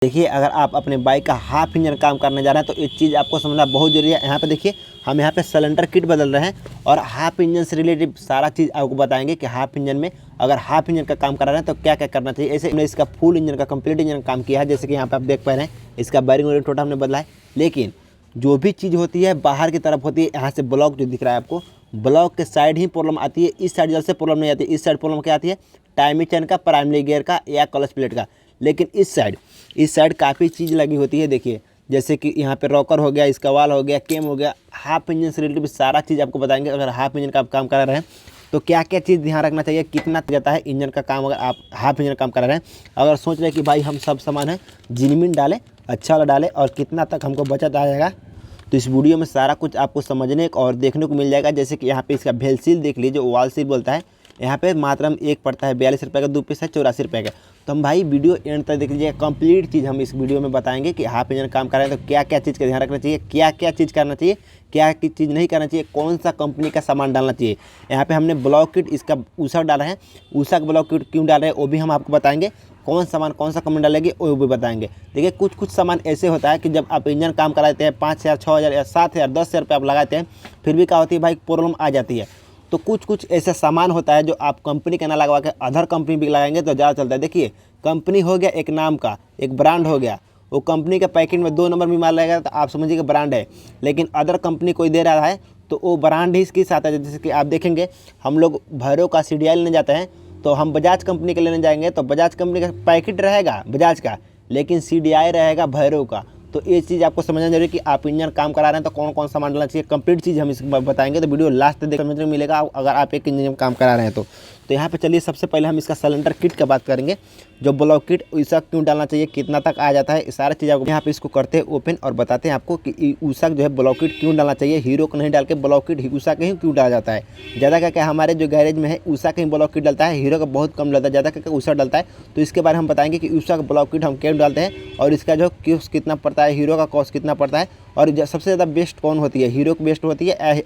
देखिए, अगर आप अपने बाइक का हाफ इंजन काम करने जा रहे हैं तो एक चीज़ आपको समझना बहुत जरूरी है। यहाँ पे देखिए, हम यहाँ पे सिलेंडर किट बदल रहे हैं और हाफ इंजन से रिलेटेड सारा चीज़ आपको बताएंगे कि हाफ इंजन में अगर हाफ इंजन का काम करा रहे हैं तो क्या क्या करना चाहिए। ऐसे हमने इसका फुल इंजन का कंप्लीट इंजन काम किया है, जैसे कि यहाँ पे आप देख पा रहे हैं इसका बैरिंग वैरिंग टोटल हमने बदला है। लेकिन जो भी चीज़ होती है बाहर की तरफ होती है। यहाँ से ब्लॉक जो दिख रहा है आपको, ब्लॉक के साइड ही प्रॉब्लम आती है, इस साइड जैसे प्रॉब्लम नहीं आती। इस साइड प्रॉब्लम क्या आती है? टाइमिंग चेन का, प्राइमरी गियर का या क्लच प्लेट का। लेकिन इस साइड काफ़ी चीज़ लगी होती है। देखिए, जैसे कि यहाँ पे रॉकर हो गया, इसका वाल हो गया, केम हो गया। हाफ इंजन से रिलेटेड सारा चीज़ आपको बताएंगे। अगर हाफ इंजन का आप काम करा रहे हैं तो क्या क्या चीज़ ध्यान रखना चाहिए, कितना जाता है इंजन का काम अगर आप हाफ इंजन काम करा रहे हैं। अगर सोच रहे हैं कि भाई हम सब सामान है जिनमिन डालें, अच्छा वाला डालें और कितना तक हमको बचत आ जाएगा, तो इस वीडियो में सारा कुछ आपको समझने और देखने को मिल जाएगा। जैसे कि यहाँ पे इसका भेल सील देख लीजिए, वाल सील बोलता है। यहाँ पे मात्र हम एक पड़ता है 42 रुपये का, 2 पीस है 84 रुपये का। तो हम भाई वीडियो एंड तक देख लीजिए, कंप्लीट चीज़ हम इस वीडियो में बताएंगे कि हाफ इंजन काम कर रहे हैं तो क्या क्या चीज़ का ध्यान रखना चाहिए, क्या क्या चीज़ करना चाहिए, क्या क्या चीज़ नहीं करना चाहिए, कौन सा कंपनी का सामान डालना चाहिए। यहाँ पे हमने ब्लॉक किट इसका ऊषा डाला है। ऊषा का ब्लॉक किट क्यों डाल रहे हैं वो भी हम आपको बताएंगे। कौन सामान कौन सा कंपनी डालेगी वो भी बताएंगे। देखिए, कुछ सामान ऐसे होता है कि जब आप इंजन काम कराते हैं 5,000, 6,000 या 7,000, 10,000 रुपये आप लगाते हैं, फिर भी क्या होती है भाई, प्रॉब्लम आ जाती है। तो कुछ ऐसा सामान होता है जो आप कंपनी का ना लगवा के अदर कंपनी भी लगाएंगे तो ज़्यादा चलता है। देखिए, कंपनी हो गया एक नाम का, एक ब्रांड हो गया, वो कंपनी के पैकेट में 2 नंबर भी माल लगेगा तो आप समझिए ब्रांड है। लेकिन अदर कंपनी कोई दे रहा है तो वो ब्रांड ही इसके साथ है। जैसे कि आप देखेंगे, हम लोग भैरव का CDI लेने जाते हैं तो हम बजाज कंपनी के लेने जाएंगे तो बजाज कंपनी का पैकेट रहेगा बजाज का, लेकिन CDI रहेगा भैरव का। तो ये चीज़ आपको समझना जरूरी है कि आप इंजन काम करा रहे हैं तो कौन कौन सामान डालना चाहिए। कंप्लीट चीज़ हम इसको बताएंगे, तो वीडियो लास्ट तक समझने को मिलेगा अगर आप एक इंजन काम करा रहे हैं तो यहाँ पे चलिए सबसे पहले हम इसका सिलेंडर किट का बात करेंगे। जो ब्लॉक किट ऊषा क्यों डालना चाहिए, कितना तक आ जाता है, सारा चीज़ आपको यहाँ पे इसको करते हैं ओपन और बताते हैं आपको कि ऊषा जो है ब्लॉक किट क्यों डालना चाहिए। हीरो को नहीं डाल के ब्लॉक किट ऊषा के ही क्यों डाला जाता है। ज़्यादा क्या हमारे जो गैरेज में है ऊषा का ही ब्लॉक किट डलता है, हीरो का बहुत कम डलता है, ज़्यादा क्या ऊषा डलता है। तो इसके बारे में हम बताएंगे कि ऊषा का ब्लॉक किट हम क्यों डालते हैं और इसका जो कॉस्ट कितना पड़ता है, हीरो का कॉस्ट कितना पड़ता है, और सबसे ज़्यादा बेस्ट कौन होती है, हीरो की बेस्ट होती है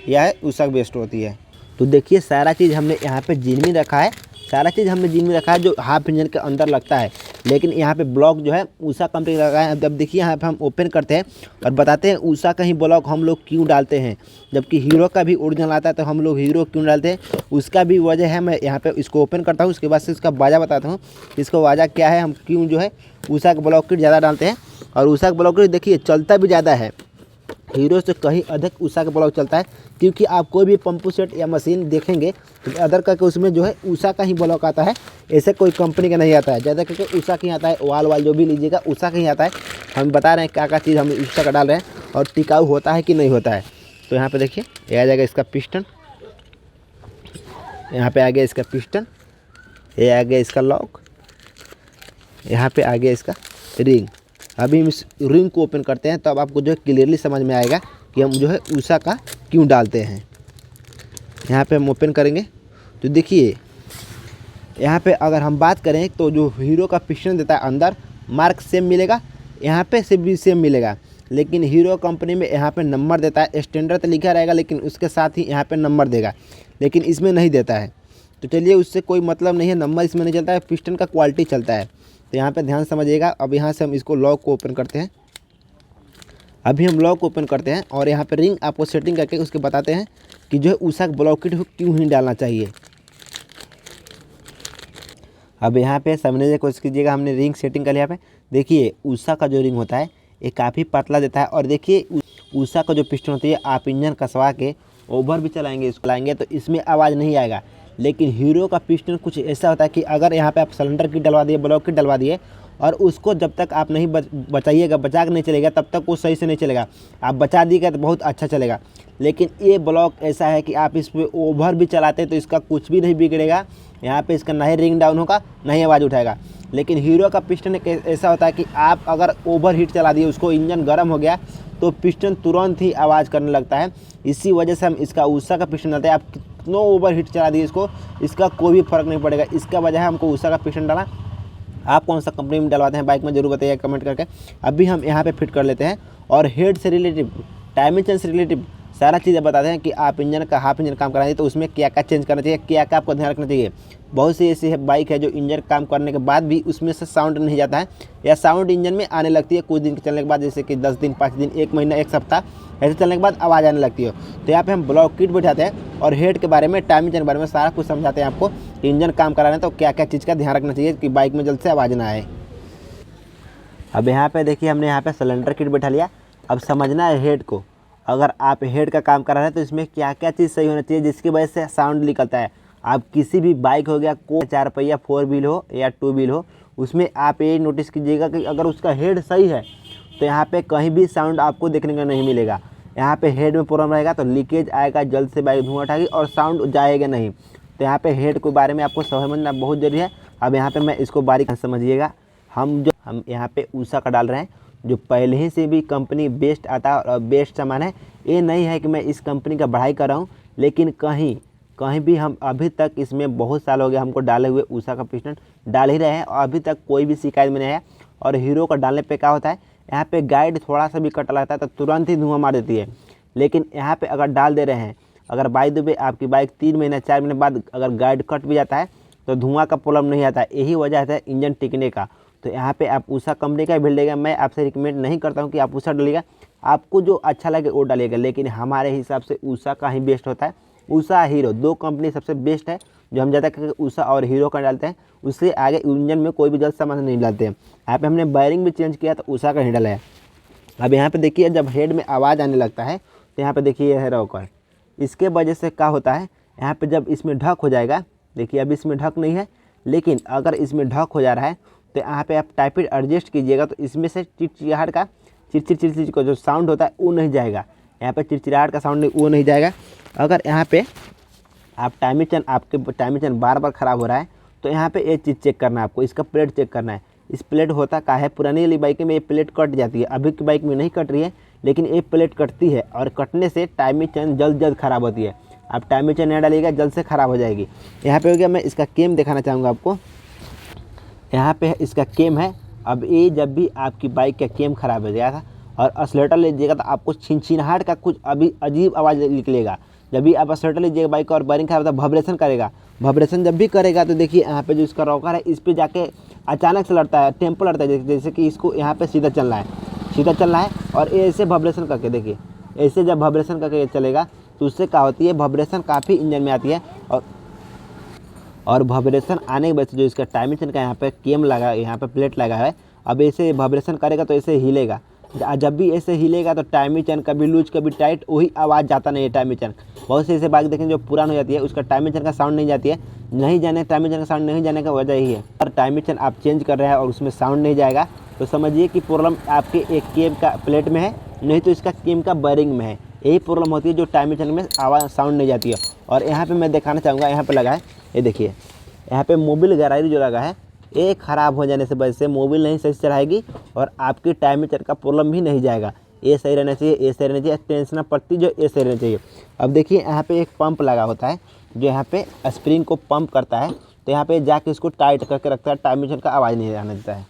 या ऊषा की बेस्ट होती है। तो देखिए, सारा चीज़ हमने यहाँ पे जिनमी रखा है, सारा चीज़ हमने जिनमी रखा है जो हाफ इंजन के अंदर लगता है। लेकिन यहाँ पे ब्लॉक जो है ऊषा कंपनी का लगा है। अब देखिए, यहाँ पे हम ओपन करते हैं और बताते हैं ऊषा का ही ब्लॉक हम लोग क्यों डालते हैं, जबकि हीरो का भी ओरिजिनल आता है तो हम लोग हीरो क्यों डालते हैं उसका भी वजह है। मैं यहाँ पे इसको ओपन करता हूँ, उसके बाद से इसका वजह बताता हूँ, इसका वजह क्या है, हम क्यों जो है ऊषा का ब्लॉक किट ज़्यादा डालते हैं। और ऊषा का ब्लॉक किट देखिए चलता भी ज़्यादा है, हीरो से कहीं अधिक ऊषा का ब्लॉक चलता है। क्योंकि आप कोई भी पंप सेट या मशीन देखेंगे तो अदर करके उसमें जो है ऊषा का ही ब्लॉक आता है, ऐसे कोई कंपनी का नहीं आता है। ज़्यादा करके ऊषा का ही आता है, वाल जो भी लीजिएगा ऊषा का ही आता है। हम बता रहे हैं क्या क्या चीज़ हम ऊषा का डाल रहे हैं और टिकाऊ होता है कि नहीं होता है। तो यहाँ पर देखिए, ये आ जाएगा इसका पिस्टन, यहाँ पर आ गया इसका पिस्टन, ये आ गया इसका लॉक, यहाँ पर आ गया इसका रिंग। अभी हम इस रिंग को ओपन करते हैं तब आपको जो है क्लियरली समझ में आएगा कि हम जो है ऊषा का क्यों डालते हैं। यहाँ पे हम ओपन करेंगे तो देखिए, यहाँ पे अगर हम बात करें तो जो हीरो का पिस्टन देता है अंदर मार्क सेम मिलेगा, यहाँ पे से भी सेम मिलेगा। लेकिन हीरो कंपनी में यहाँ पे नंबर देता है, स्टैंडर्ड तो लिखा रहेगा लेकिन उसके साथ ही यहाँ पे नंबर देगा, लेकिन इसमें नहीं देता है। तो चलिए, उससे कोई मतलब नहीं है, नंबर इसमें नहीं चलता है, पिस्टन का क्वालिटी चलता है। तो यहाँ पे ध्यान समझिएगा। अब यहाँ से हम इसको लॉक को ओपन करते हैं। अभी हम लॉक ओपन करते हैं और यहाँ पे रिंग आपको सेटिंग करके उसके बताते हैं कि जो है ऊषा का ब्लॉक किट क्यों ही डालना चाहिए। अब यहाँ पे समझने की कोशिश कीजिएगा, हमने रिंग सेटिंग कर लिया। यहाँ पे देखिए, ऊषा का जो रिंग होता है ये काफ़ी पतला देता है। और देखिए, ऊषा का जो पिस्टन होती है आप इंजन कसवा के ओवर भी चलाएंगे, इसको लाएंगे तो इसमें आवाज़ नहीं आएगा। लेकिन हीरो का पिस्टन कुछ ऐसा होता है कि अगर यहाँ पे आप सिलेंडर किट डलवा दिए, ब्लॉक किट डलवा दिए और उसको जब तक आप नहीं बचाइएगा, बचा के नहीं चलेगा, तब तक वो सही से नहीं चलेगा। आप बचा दिएगा तो बहुत अच्छा चलेगा। लेकिन ये ब्लॉक ऐसा है कि आप इस पर ओवर भी चलाते हैं तो इसका कुछ भी नहीं बिगड़ेगा। यहाँ पे इसका ना ही रिंग डाउन होगा ना ही आवाज़ उठाएगा। लेकिन हीरो का पिस्टन ऐसा होता है कि आप अगर ओवर हीट चला दिए, उसको इंजन गर्म हो गया तो पिस्टन तुरंत ही आवाज़ करने लगता है। इसी वजह से हम इसका ऊषा का पिस्टन डालते हैं। आप कितना ओवर हीट चला दिए इसका कोई भी फ़र्क नहीं पड़ेगा। इसका वजह है हमको ऊषा का पिस्टन डाला। आप कौन सा कंपनी में डलवाते हैं बाइक में ज़रूर बताइए कमेंट करके। अभी हम यहाँ पे फिट कर लेते हैं और हेड से रिलेटिव, टाइमिंग चेन से रिलेटिव सारा चीज़ें बताते हैं कि आप इंजन का हाफ इंजन काम कराएंगे तो उसमें क्या क्या चेंज करना चाहिए, क्या क्या आपको ध्यान रखना चाहिए। बहुत सी ऐसी बाइक है जो इंजन काम करने के बाद भी उसमें से साउंड नहीं जाता है, या साउंड इंजन में आने लगती है कुछ दिन चलने के बाद, जैसे कि 10 दिन, 5 दिन, 1 महीना, 1 सप्ताह ऐसे चलने के बाद आवाज़ आने लगती है। तो यहाँ पे हम ब्लॉक किट बैठाते हैं और हेड के बारे में, टाइम इंजन के बारे में सारा कुछ समझाते हैं आपको कि इंजन काम करा रहे हैं तो क्या क्या चीज़ का ध्यान रखना चाहिए कि बाइक में जल्द से आवाज़ ना आए। अब यहाँ पे देखिए हमने यहाँ पे सिलेंडर किट बैठा लिया। अब समझना है हेड को, अगर आप हेड का काम कर रहे हैं तो इसमें क्या क्या चीज़ सही होना चाहिए जिसकी वजह से साउंड निकलता है। आप किसी भी बाइक हो गया, को 4 पहिया 4 व्हील हो या 2 व्हील हो, उसमें आप ये नोटिस कीजिएगा कि अगर उसका हेड सही है तो यहाँ पे कहीं भी साउंड आपको देखने का नहीं मिलेगा। यहाँ पे हेड में प्रॉब्लम रहेगा तो लीकेज आएगा, जल्द से बाइक धुआं उठाएगी और साउंड जाएगा नहीं। तो यहाँ पे हेड के बारे में आपको समझना बहुत जरूरी है। अब यहाँ पे मैं इसको बारीक समझिएगा। हम यहाँ पे ऊषा का डाल रहे हैं जो पहले ही से भी कंपनी बेस्ट आता है और बेस्ट सामान है। ये नहीं है कि मैं इस कंपनी का बढ़ाई कर रहा हूँ, लेकिन कहीं भी हम अभी तक इसमें बहुत साल हो गया हमको डाले हुए ऊषा का पिस्टन डाल ही रहे हैं और अभी तक कोई भी शिकायत में नहीं आया। और हीरो का डालने पे क्या होता है, यहाँ पे गाइड थोड़ा सा भी कट लगता है तो तुरंत ही धुआं मार देती है। लेकिन यहाँ पे अगर डाल दे रहे हैं, अगर बाय द वे आपकी बाइक 3 महीने 4 महीने बाद अगर गाइड कट भी जाता है तो धुआं का प्रॉब्लम नहीं आता है। यही वजह है इंजन टिकने का। तो यहाँ पे आप ऊषा कंपनी का बिल देगा। मैं आपसे रिकमेंड नहीं करता हूँ कि आप ऊषा डालिएगा, आपको जो अच्छा लगे वो डालिएगा, लेकिन हमारे हिसाब से ऊषा का ही बेस्ट होता है। ऊषा हीरो 2 कंपनी सबसे बेस्ट है जो हम ज़्यादा करके ऊषा और हीरो का डालते हैं। उससे आगे इंजन में कोई भी जल्द सामान नहीं डालते हैं। यहाँ पे हमने वायरिंग भी चेंज किया तो ऊषा का ही डाला है। अब यहाँ पे देखिए जब हेड में आवाज़ आने लगता है तो यहाँ पे देखिए यह है रॉकर। इसके वजह से क्या होता है, यहाँ पे जब इसमें ढक हो जाएगा, देखिए अभी इसमें ढक नहीं है, लेकिन अगर इसमें ढक हो जा रहा है तो यहाँ पे आप टाइपिड एडजस्ट कीजिएगा तो इसमें से चिड़चिड़ाहट का चिड़चिड़ का जो साउंड होता है वो नहीं जाएगा। यहाँ पे चिड़चिड़ाहट का साउंड वो नहीं जाएगा। अगर यहाँ पे आप आपके टाइमिंग चैन बार बार ख़राब हो रहा है तो यहाँ पे ये चीज़ चेक करना है आपको, इसका प्लेट चेक करना है। इस प्लेट होता क्या है, पुरानी वाली बाइक में ये प्लेट कट जाती है, अभी की बाइक में नहीं कट रही है, लेकिन ये प्लेट कटती है और कटने से टाइमिंग चैन जल्द ख़राब होती है। आप टाइमिंग चैन नहीं डालिएगा, जल्द से ख़राब हो जाएगी। यहाँ पे हो गया, मैं इसका केम दिखाना चाहूँगा आपको। यहाँ पे इसका केम है। अब ये जब भी आपकी बाइक का केम ख़राब हो जाएगा और एक्सीलरेटर लीजिएगा तो आपको छिनछिनाहट का कुछ अभी अजीब आवाज़ निकलेगा। जब भी आप एक्सीलरेटर लीजिएगा बाइक का और वायरिंग खराब होता है, वाइब्रेशन करेगा। वाइब्रेशन जब भी करेगा तो देखिए यहाँ पे जो इसका रॉकर है इस पर जाके अचानक से लड़ता है, टेम्पो लड़ता है, जैसे कि इसको यहाँ पे सीधा चलना है और ऐसे वाइब्रेशन करके देखिए, ऐसे जब वाइब्रेशन करके चलेगा तो उससे क्या होती है, वाइब्रेशन काफ़ी इंजन में आती है और वाइब्रेशन आने के बाद जो इसका टाइमिंग चेन का यहाँ पे केम लगा, यहाँ पे प्लेट लगा है, अब ऐसे वाइब्रेशन करेगा तो ऐसे हिलेगा। जब भी ऐसे हिलेगा तो टाइमिंग चेन कभी लूज कभी टाइट, वही आवाज़ जाता नहीं है टाइमिंग चेन। बहुत से ऐसे बाइक देखें जो पुरान हो जाती है, उसका टाइमिंग चेन का साउंड नहीं जाती है। नहीं जाने टाइमिंग चेन का साउंड नहीं जाने का वजह यही है। और टाइमिंग चेन आप चेंज कर रहे हैं और उसमें साउंड नहीं जाएगा तो समझिए कि प्रॉब्लम आपके एक केम का प्लेट में है, नहीं तो इसका केम का वायरिंग में है। यही प्रॉब्लम होती है जो टाइमिंग चेन में आवाज़ साउंड नहीं जाती है। और यहाँ पर मैं दिखाना चाहूँगा, यहाँ पर लगा है, ये देखिए यहाँ पे मोबिल गैरारी जो लगा है, ये ख़राब हो जाने से वजह से मोबिल नहीं सही से चढ़ाएगी और आपकी टाइमिंग चेन का प्रॉब्लम भी नहीं जाएगा। ये सही रहना चाहिए, ये सही रहना चाहिए, टेंशन पड़ती जो ये सही रहना चाहिए। अब देखिए यहाँ पे एक पंप लगा होता है जो यहाँ पे स्प्रिंग को पंप करता है, तो यहाँ पे जाके इसको टाइट करके रखता है, टाइमिंग चेन का आवाज़ नहीं आने देता है।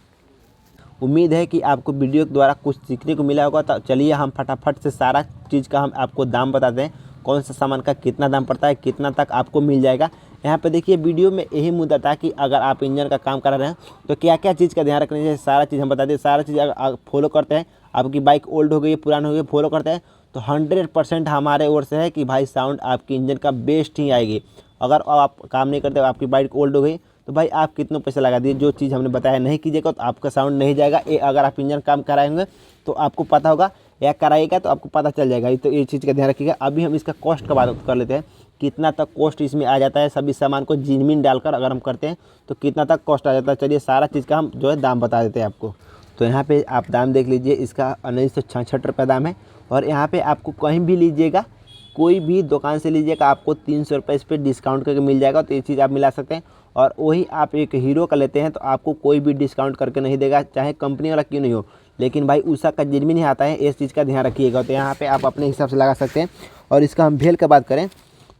उम्मीद है कि आपको वीडियो के द्वारा कुछ सीखने को मिला होगा। तो चलिए हम फटाफट से सारा चीज़ का हम आपको दाम बताते हैं, कौन सा सामान का कितना दाम पड़ता है, कितना तक आपको मिल जाएगा। यहाँ पे देखिए वीडियो में यही मुद्दा था कि अगर आप इंजन का काम कर रहे हैं तो क्या क्या चीज़ का ध्यान रखना चाहिए, सारा चीज़ हम बताते हैं। सारा चीज़ अगर फॉलो करते हैं, आपकी बाइक ओल्ड हो गई, पुरानी हो गई, फॉलो करते हैं तो 100% हमारे ओर से है कि भाई साउंड आपकी इंजन का बेस्ट ही आएगी। अगर आप काम नहीं करते, आपकी बाइक ओल्ड हो गई तो भाई आप कितने पैसे लगा दिए, जो चीज़ हमने बताया नहीं कीजिएगा तो आपका साउंड नहीं जाएगा। ये अगर आप इंजन काम कराएंगे तो आपको पता होगा, या कराइएगा तो आपको पता चल जाएगा। तो ये चीज़ का ध्यान रखिएगा। अभी हम इसका कॉस्ट का बात कर लेते हैं, कितना तक कॉस्ट इसमें आ जाता है। सभी सामान को जिनमिन डालकर अगर हम करते हैं तो कितना तक कॉस्ट आ जाता है। चलिए सारा चीज़ का हम जो है दाम बता देते हैं आपको। तो यहाँ पे आप दाम देख लीजिए, इसका 1966 रुपये दाम है। और यहाँ पे आपको कहीं भी लीजिएगा, कोई भी दुकान से लीजिएगा, आपको 300 रुपये इस पर डिस्काउंट करके मिल जाएगा। तो ये चीज़ आप मिला सकते हैं। और वही आप एक हीरो का लेते हैं तो आपको कोई भी डिस्काउंट करके नहीं देगा, चाहे कंपनी वाला क्यों नहीं हो। लेकिन भाई ऊषा का जेनविन ही आता है, इस चीज़ का ध्यान रखिएगा। तो यहाँ पे आप अपने हिसाब से लगा सकते हैं। और इसका हम भेल का बात करें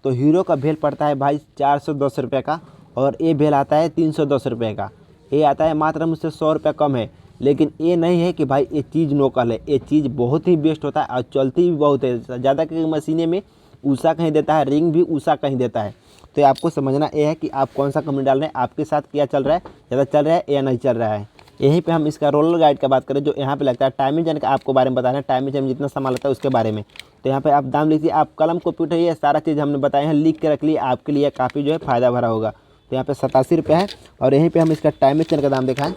तो हीरो का भेल पड़ता है भाई 410 रुपये का, और ये भेल आता है 310 रुपये का। ये आता है मात्र मुझसे 100 रुपये कम है। लेकिन ये नहीं है कि भाई ये चीज़ लोकल है, ये चीज़ बहुत ही बेस्ट होता है और चलती भी बहुत है। ज़्यादा की मशीनें में ऊषा कहीं देता है, रिंग भी ऊषा कहीं देता है। तो आपको समझना ये है कि आप कौन सा कंपनी डाल रहे हैं, आपके साथ क्या चल रहा है, ज़्यादा चल रहा है या नहीं चल रहा है। यहीं पे हम इसका रोलर गाइड का बात करें जो यहाँ पे लगता है, टाइमिंग चेन का आपको बारे में बता रहे हैं, टाइमिंग चेन में जितना सामान लगता है उसके बारे में। तो यहाँ पे आप दाम लीजिए, आप कलम कंप्यूटर ये सारा चीज़ हमने बताए हैं, लिख के रख लिए, आपके लिए काफ़ी जो है फ़ायदा भरा होगा। तो यहाँ पे 87 रुपये है। और यहीं पे हम इसका टाइमिंग चेन का दाम दिखाएं,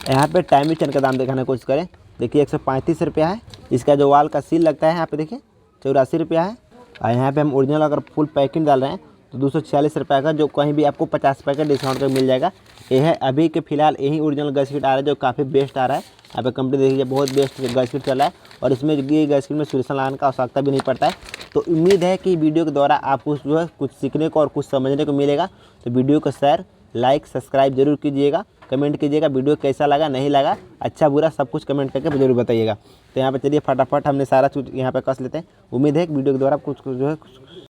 यहाँ पे टाइमिंग चेन का दाम दिखाने की कोशिश करें। देखिए 135 रुपया है। इसका जो वाल का सील लगता है यहाँ पे देखिए 84 रुपया है। और यहाँ पे हम ओरिजिनल अगर फुल पैकिंग डाल रहे हैं तो 246 रुपये का, जो कहीं भी आपको 50 पैकेट डिस्काउंट पर मिल जाएगा। ये है अभी के फिलहाल यही ओरिजिनल गैस किट आ रहा है जो काफ़ी बेस्ट आ रहा है। यहाँ पे कंपनी देखिए बहुत बेस्ट गैस किट चल रहा है, और इसमें ये गैस किट में सोल्यूशन लगाने का आवश्यकता भी नहीं पड़ता है। तो उम्मीद है कि वीडियो के द्वारा आपको जो है कुछ सीखने को और कुछ समझने को मिलेगा। तो वीडियो को शेयर, लाइक, सब्सक्राइब जरूर कीजिएगा, कमेंट कीजिएगा वीडियो कैसा लगा, नहीं लगा, अच्छा बुरा सब कुछ कमेंट करके जरूर बताइएगा। तो यहाँ पे चलिए फटाफट हमने सारा कुछ यहाँ पे कस लेते हैं। उम्मीद है कि वीडियो के द्वारा कुछ जो है